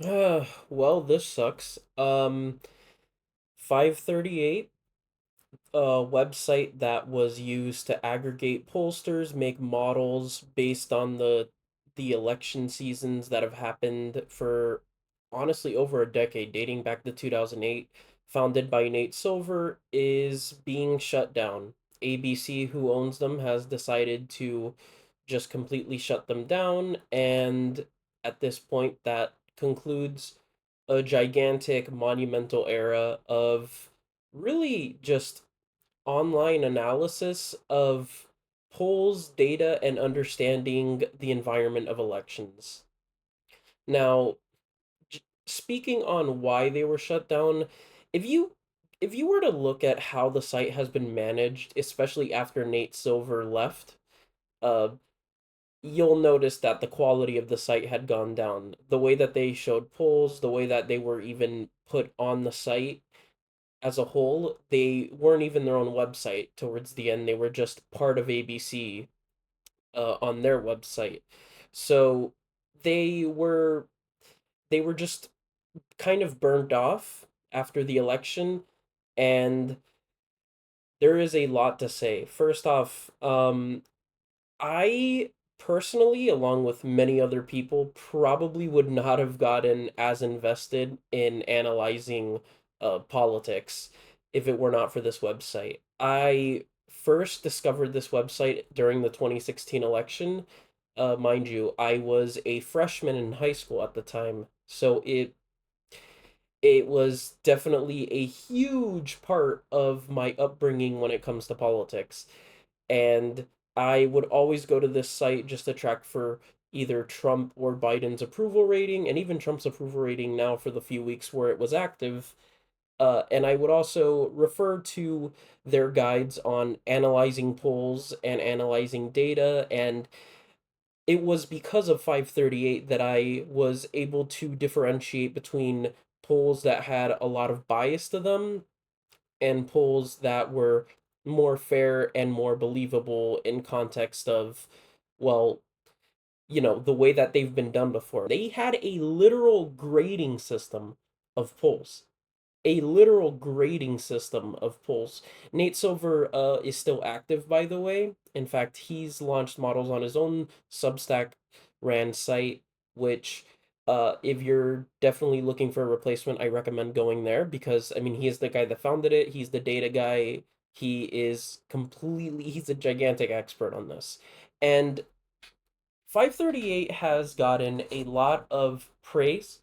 Well, this sucks. 538, a website that was used to aggregate pollsters, make models based on the election seasons that have happened for honestly over a decade, dating back to 2008, founded by Nate Silver, is being shut down. ABC, who owns them, has decided to just completely shut them down, and at this point, that concludes a gigantic monumental era of really just online analysis of polls, data, and understanding the environment of elections. Now, speaking on why they were shut down, if you if you were to look at how the site has been managed, especially after Nate Silver left, uh, you'll notice that the quality of the site had gone down. The way that they showed polls, the way that they were even put on the site as a whole, they weren't even their own website towards the end. They were just part of ABC on their website. So they were they were just kind of burned off after the election, and there is a lot to say. First off, I personally, along with many other people, probably would not have gotten as invested in analyzing politics if it were not for this website. I first discovered this website during the 2016 election. Mind you, I was a freshman in high school at the time, so it was definitely a huge part of my upbringing when it comes to politics. And I would always go to this site just to track for either Trump or Biden's approval rating, and even Trump's approval rating now for the few weeks where it was active. And I would also refer to their guides on analyzing polls and analyzing data. And it was because of 538 that I was able to differentiate between polls that had a lot of bias to them and polls that were more fair and more believable in context of, well, the way that they've been done before. They had a literal grading system of polls. A literal grading system of polls. Nate Silver is still active, by the way. In fact, he's launched models on his own Substack ran site, which, if you're definitely looking for a replacement, I recommend going there because, I mean, he is the guy that founded it. He's the data guy. He's a gigantic expert on this. And 538 has gotten a lot of praise,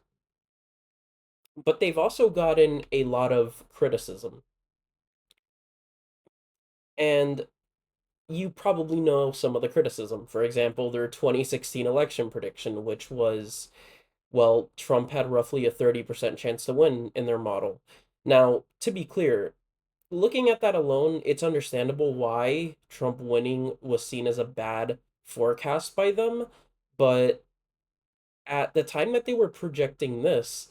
but they've also gotten a lot of criticism. And you probably know some of the criticism. For example, their 2016 election prediction, which was, well, Trump had roughly a 30% chance to win in their model. Now, to be clear, looking at that alone, it's understandable why Trump winning was seen as a bad forecast by them. But at the time that they were projecting this,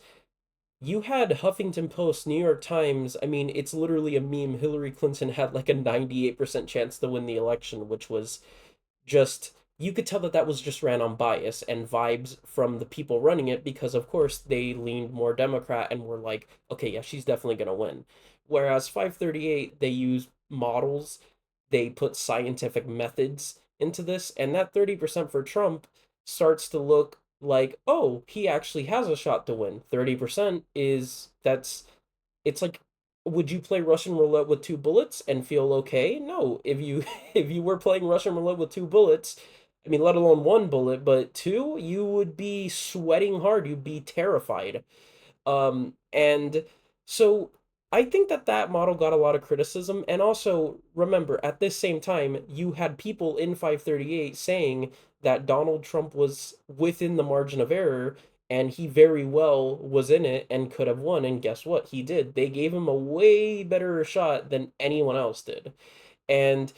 you had Huffington Post, New York Times. I mean, it's literally a meme. Hillary Clinton had like a 98% chance to win the election, which was just, you could tell that that was just ran on bias and vibes from the people running it because, of course, they leaned more Democrat and were like, okay, yeah, she's definitely going to win. Whereas 538, they use models, they put scientific methods into this, and that 30% for Trump starts to look like, oh, he actually has a shot to win. 30% is, it's like, would you play Russian roulette with two bullets and feel okay? No. If you if you were playing Russian roulette with two bullets, I mean, let alone one bullet, but two, you would be sweating hard. You'd be terrified. And so I think that that model got a lot of criticism. And also, remember, at this same time, you had people in 538 saying that Donald Trump was within the margin of error and he very well was in it and could have won. And guess what? He did. They gave him a way better shot than anyone else did. And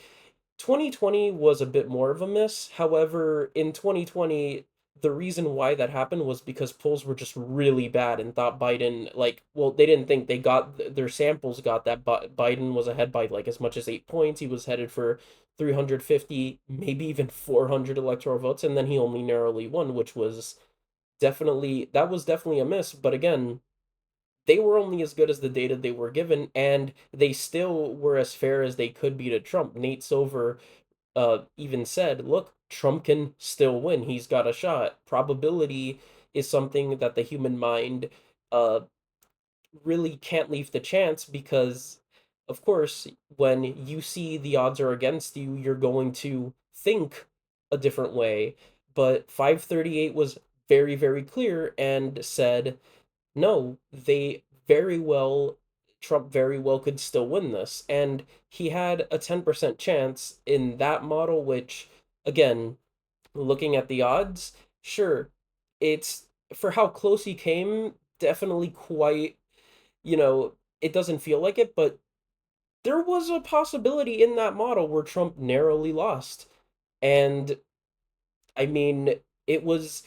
2020 was a bit more of a miss. However, in 2020, the reason why that happened was because polls were just really bad and thought Biden, like, well, they didn't think they got their samples got that Biden was ahead by like as much as 8 points. He was headed for 350, maybe even 400 electoral votes, and then he only narrowly won, which was definitely that was definitely a miss, but again, they were only as good as the data they were given, and they still were as fair as they could be to Trump. Nate Silver even said, look, Trump can still win. He's got a shot. Probability is something that the human mind uh, really can't leave the chance because, of course, when you see the odds are against you, you're going to think a different way. But 538 was very, very clear and said, no, Trump very well could still win this. And he had a 10% chance in that model, which, again, looking at the odds, sure, it's for how close he came, definitely quite, you know, it doesn't feel like it, but there was a possibility in that model where Trump narrowly lost. And I mean, it was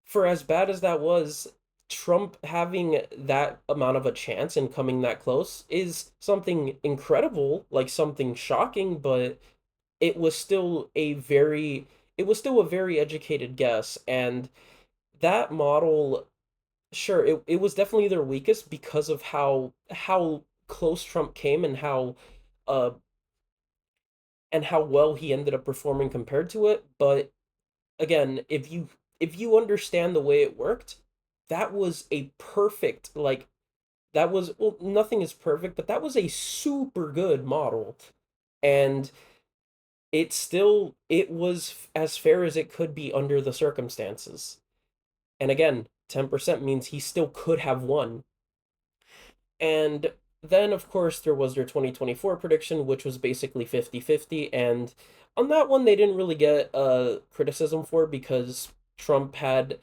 for as bad as that was, Trump having that amount of a chance and coming that close is something incredible, like something shocking, but it was still a very it was still a very educated guess. And that model, sure, it was definitely their weakest because of how close Trump came uh and how well he ended up performing compared to it. But again, if you understand the way it worked, that was a perfect, like, that was, well, nothing is perfect, but that was a super good model. And it was as fair as it could be under the circumstances. And again, 10% means he still could have won. And then, of course, there was their 2024 prediction, which was basically 50-50. And on that one, they didn't really get criticism for because Trump had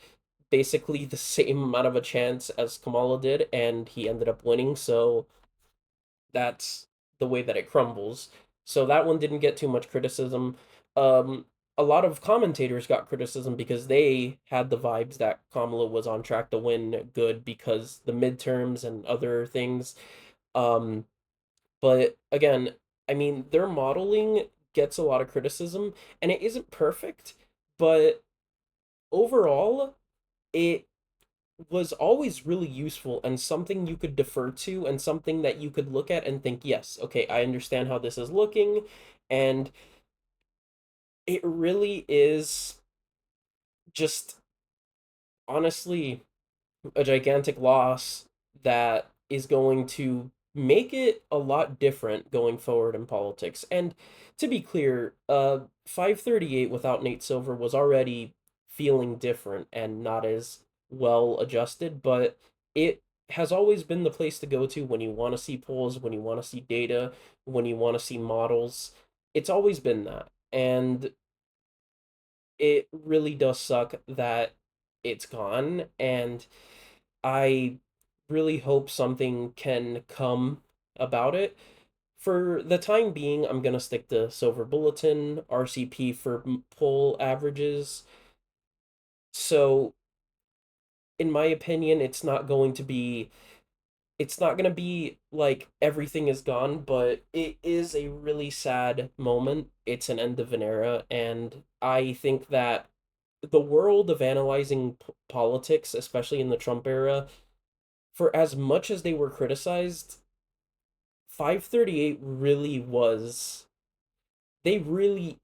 basically the same amount of a chance as Kamala did, and he ended up winning. So that's the way that it crumbles. So that one didn't get too much criticism. Um, a lot of commentators got criticism because they had the vibes that Kamala was on track to win good because the midterms and other things. Um, but again, I mean, their modeling gets a lot of criticism and it isn't perfect, but overall, it was always really useful and something you could defer to and something that you could look at and think, yes, okay, I understand how this is looking. And it really is just honestly a gigantic loss that is going to make it a lot different going forward in politics. And to be clear, 538 without Nate Silver was already feeling different and not as well adjusted, but it has always been the place to go to when you want to see polls, when you want to see data, when you want to see models. It's always been that. And it really does suck that it's gone. And I really hope something can come about it. For the time being, I'm going to stick to Silver Bulletin, RCP for poll averages. So, in my opinion, it's not going to be like everything is gone, but it is a really sad moment. It's an end of an era, and I think that the world of analyzing politics, especially in the Trump era, for as much as they were criticized, 538 really was they really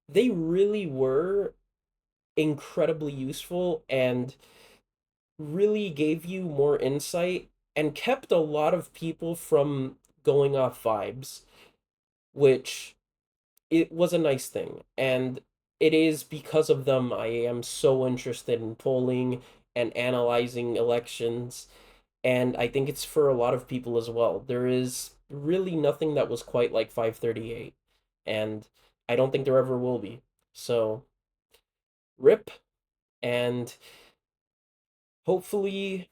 they really were incredibly useful and really gave you more insight and kept a lot of people from going off vibes, which it was a nice thing. And it is because of them I am so interested in polling and analyzing elections. And I think it's for a lot of people as well. There is really nothing that was quite like 538, and I don't think there ever will be. So, rip, and hopefully,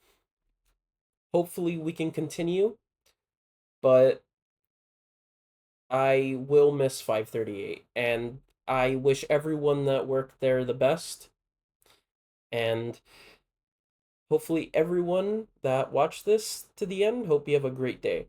hopefully we can continue, but I will miss 538, and I wish everyone that worked there the best, and hopefully everyone that watched this to the end, hope you have a great day.